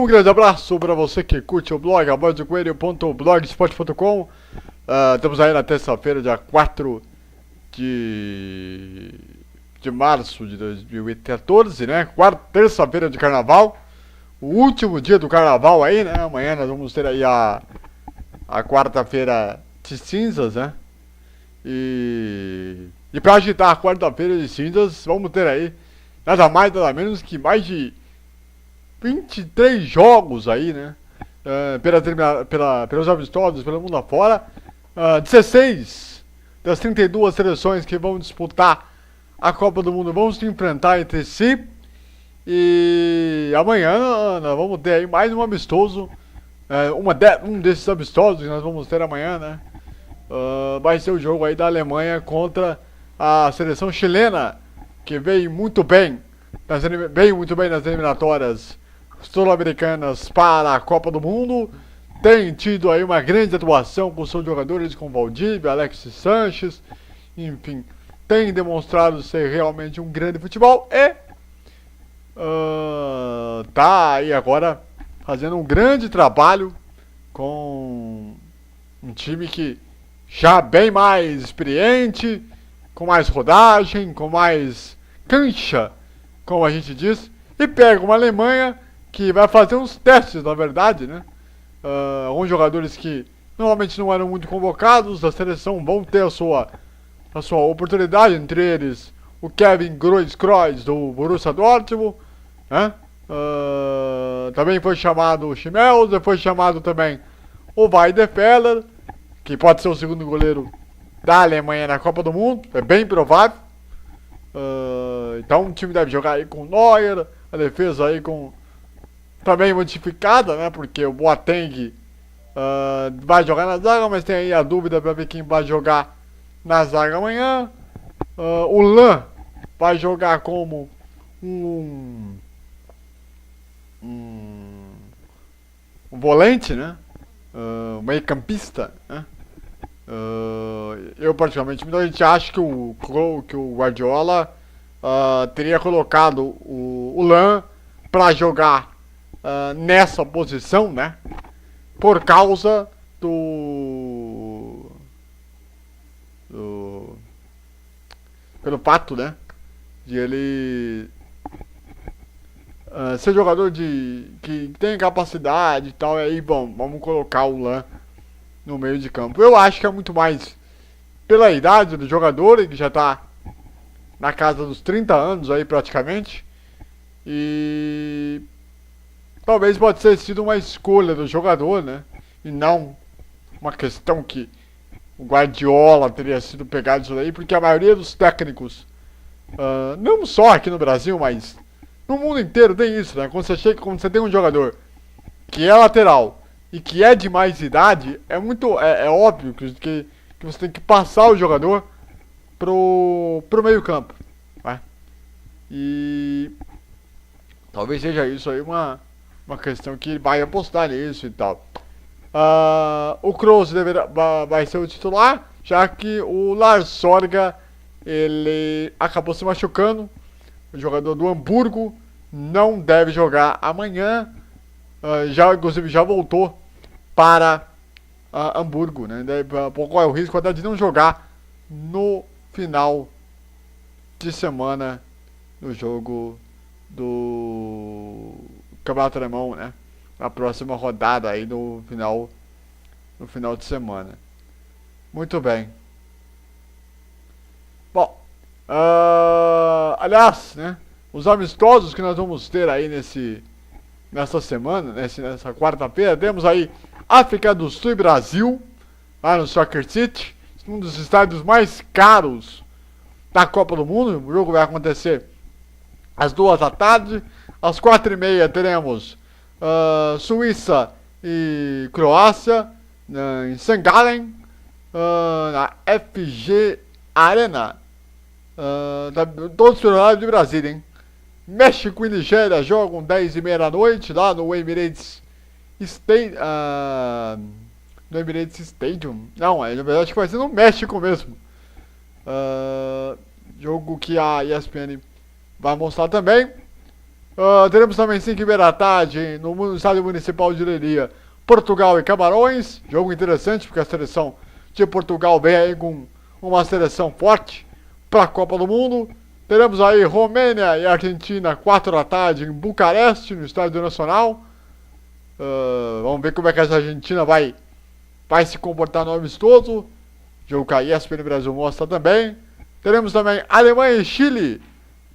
Um grande abraço para você que curte o blog, abordocoelho.blogspot.com. Estamos aí na terça-feira, dia 4 de março de 2014, né? Terça-feira de carnaval. O último dia do carnaval aí, né? Amanhã nós vamos ter aí a quarta-feira de cinzas, né? E para agitar a quarta-feira de cinzas, vamos ter aí nada mais, nada menos que mais de 23 jogos aí, né? Pelos amistosos, pelo mundo afora. 16 das 32 seleções que vão disputar a Copa do Mundo vão se enfrentar entre si. E amanhã nós vamos ter aí mais um amistoso. Um desses amistosos que nós vamos ter amanhã, né? Vai ser o jogo aí da Alemanha contra a seleção chilena, que veio muito bem nas eliminatórias sul-americanas para a Copa do Mundo. Tem tido aí uma grande atuação com seus jogadores, com Valdívia, Alexis Sanches, enfim, tem demonstrado ser realmente um grande futebol e tá aí agora fazendo um grande trabalho com um time que já bem mais experiente, com mais rodagem, com mais cancha, como a gente diz, e pega uma Alemanha que vai fazer uns testes, na verdade, né? Alguns jogadores que normalmente não eram muito convocados da seleção vão ter a sua oportunidade, entre eles o Kevin Kroos do Borussia Dortmund, né? Também foi chamado o Schmelzer, foi chamado também o Weidefeller, que pode ser o segundo goleiro da Alemanha na Copa do Mundo, é bem provável. Então o time deve jogar aí com o Neuer, a defesa aí com também modificada, né? Porque o Boateng vai jogar na zaga, mas tem aí a dúvida para ver quem vai jogar na zaga amanhã. O Lan vai jogar como um volante, né? Meio campista, né? Eu particularmente, muita gente acha que o Guardiola teria colocado o Lan para jogar nessa posição, né? Por causa pelo fato, né? De ele ser jogador que tem capacidade e tal, e aí vamos colocar o Lan no meio de campo. Eu acho que é muito mais pela idade do jogador, ele já tá na casa dos 30 anos aí praticamente, e talvez pode ter sido uma escolha do jogador, né? E não uma questão que o Guardiola teria sido pegado isso daí, porque a maioria dos técnicos, não só aqui no Brasil, mas no mundo inteiro tem isso, né? Quando você tem um jogador que é lateral e que é de mais idade, é óbvio que você tem que passar o jogador pro meio campo, né? E talvez seja isso aí uma questão que ele vai apostar nisso e tal. O Kroos vai ser o titular, já que o Lars Sorga ele acabou se machucando. O jogador do Hamburgo não deve jogar amanhã. Inclusive já voltou para Hamburgo, né? Corre o risco até de não jogar no final de semana no jogo do Campeonato Alemão, né? Na próxima rodada aí no final de semana. Muito bem. Bom, aliás, né? Os amistosos que nós vamos ter aí nessa semana, nessa quarta-feira, temos aí África do Sul e Brasil, lá no Soccer City, um dos estádios mais caros da Copa do Mundo. O jogo vai acontecer às 2 da tarde. Às 4h30 teremos Suíça e Croácia em St. Gallen, na FG Arena, todos pelo horário de Brasília, hein? México e Nigéria jogam 10h30 da noite lá no Emirates Stadium. Não, na verdade acho que vai ser no México mesmo. Jogo que a ESPN vai mostrar também. Teremos também 5h30 da tarde no estádio municipal de Leiria, Portugal e Camarões. Jogo interessante porque a seleção de Portugal vem aí com uma seleção forte para a Copa do Mundo. Teremos aí Romênia e Argentina, 4 da tarde em Bucareste, no Estádio Nacional. Vamos ver como é que essa Argentina vai se comportar no amistoso. Jogo que a ESPN Brasil mostra também. Teremos também Alemanha e Chile,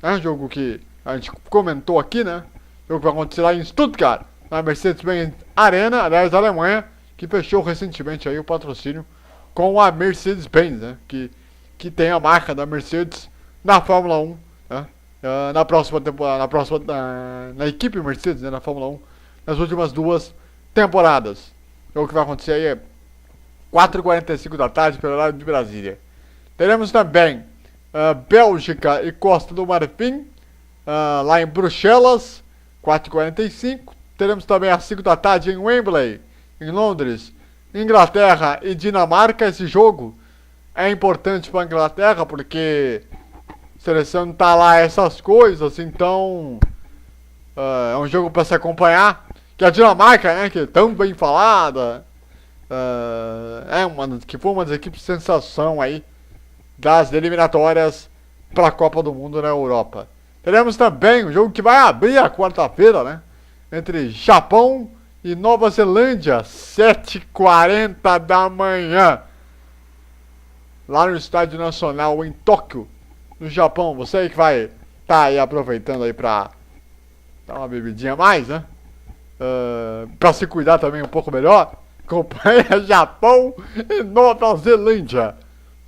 né? Jogo que a gente comentou aqui, né? Jogo que vai acontecer lá em Stuttgart, na Mercedes-Benz Arena, aliás, da Alemanha, que fechou recentemente aí o patrocínio com a Mercedes-Benz, né? Que tem a marca da Mercedes na Fórmula 1, né? Na próxima temporada, na equipe Mercedes, né? Na Fórmula 1, nas últimas 2 temporadas. O que vai acontecer aí é 4h45 da tarde pelo horário de Brasília. Teremos também Bélgica e Costa do Marfim, lá em Bruxelas, 4h45. Teremos também às 5 da tarde em Wembley, em Londres, Inglaterra e Dinamarca. Esse jogo é importante para a Inglaterra porque a seleção não tá lá essas coisas, então é um jogo para se acompanhar. Que a Dinamarca, né, que é tão bem falada, que foi uma das equipes de sensação aí das eliminatórias para a Copa do Mundo na Europa. Teremos também um jogo que vai abrir a quarta-feira, né, entre Japão e Nova Zelândia, 7h40 da manhã, lá no Estádio Nacional em Tóquio, no Japão. Você aí que vai tá aí aproveitando aí pra dar uma bebidinha a mais, né? Pra se cuidar também um pouco melhor, acompanha Japão e Nova Zelândia,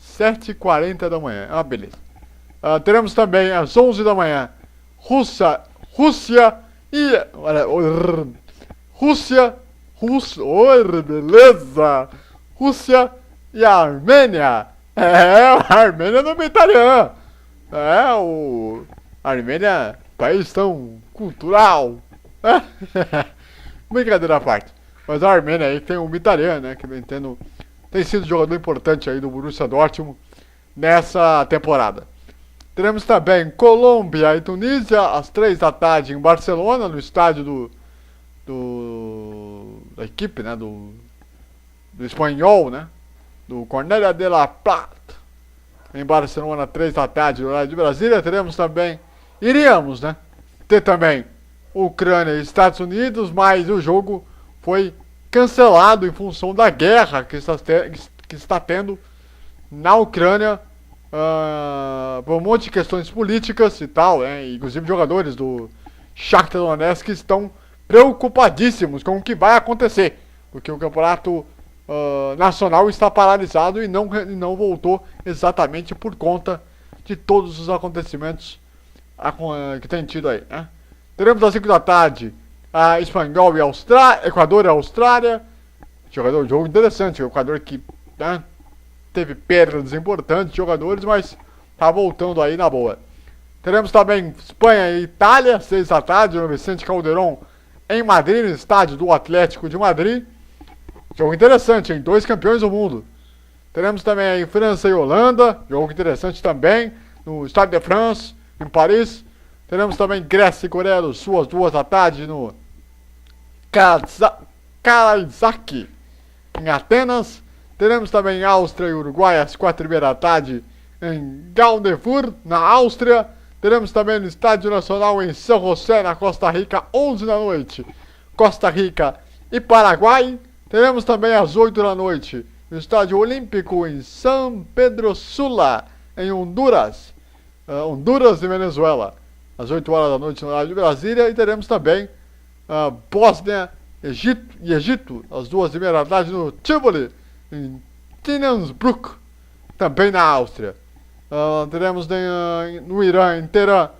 7h40 da manhã. Beleza. Teremos também às 11 da manhã Rússia e beleza! Rússia e a Armênia. A Armênia no Mediterrâneo. A Armênia, país tão cultural. Brincadeira à parte. Mas a Armênia aí tem o Mkhitaryan, né? Que eu entendo, tem sido jogador importante aí do Borussia Dortmund nessa temporada. Teremos também Colômbia e Tunísia às 3 da tarde em Barcelona, no estádio da equipe, né? Do espanhol, né? Do Cornellà de la Plata, em Barcelona, 3 da tarde, no horário de Brasília. Teremos também, iríamos, né? Ter também Ucrânia e Estados Unidos, mas o jogo foi cancelado em função da guerra que está tendo na Ucrânia, por um monte de questões políticas e tal, né? Inclusive jogadores do Shakhtar Donetsk estão preocupadíssimos com o que vai acontecer, porque o campeonato nacional está paralisado e não voltou exatamente por conta de todos os acontecimentos que tem tido aí, né? Teremos às 5 da tarde a Espanhol e Equador e Austrália. Jogo interessante. O Equador que, né, teve perdas importantes de jogadores, mas tá voltando aí na boa. Teremos também Espanha e Itália, 6 da tarde, no Vicente Calderón, em Madrid, no estádio do Atlético de Madrid. Jogo interessante, hein? 2 campeões do mundo. Teremos também aí França e Holanda. Jogo interessante também, no Stade de France, em Paris. Teremos também Grécia e Coreia do Sul às 2 da tarde no Karaisak, em Atenas. Teremos também Áustria e Uruguai às 4h30 da tarde em Gaudefur, na Áustria. Teremos também no Estádio Nacional em São José, na Costa Rica, 11 da noite, Costa Rica e Paraguai. Teremos também às 8 da noite no Estádio Olímpico em San Pedro Sula, em Honduras, Honduras e Venezuela, às 8 horas da noite no horário de Brasília. E teremos também Bósnia e Egito, às 2h30 da tarde no Tivoli, em Tinhansbruck, também na Áustria. Teremos no Irã, em Teherã,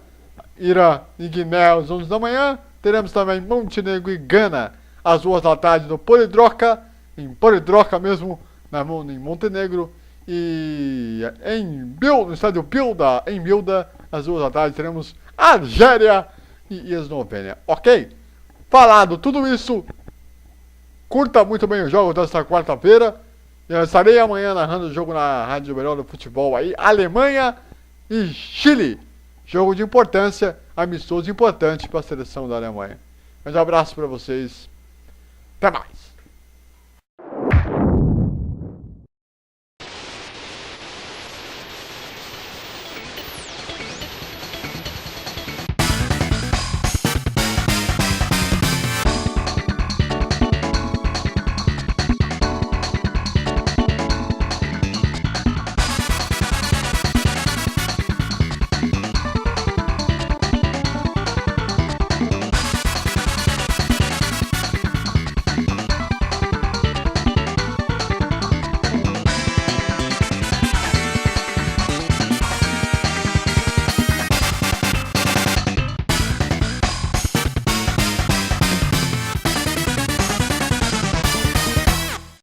Irã e Guiné às 11 da manhã. Teremos também Montenegro e Gana às 2 da tarde no Polidroca, mesmo, em Montenegro. E no estádio Bilda, em Bilda, às 2 da tarde, teremos Argélia e Eslovênia. Ok? Falado tudo isso, curta muito bem os jogos desta quarta-feira. Eu estarei amanhã narrando o jogo na Rádio Melhor do Futebol aí, Alemanha e Chile. Jogo de importância. amistoso importante para a seleção da Alemanha. Mas um abraço para vocês. Até mais.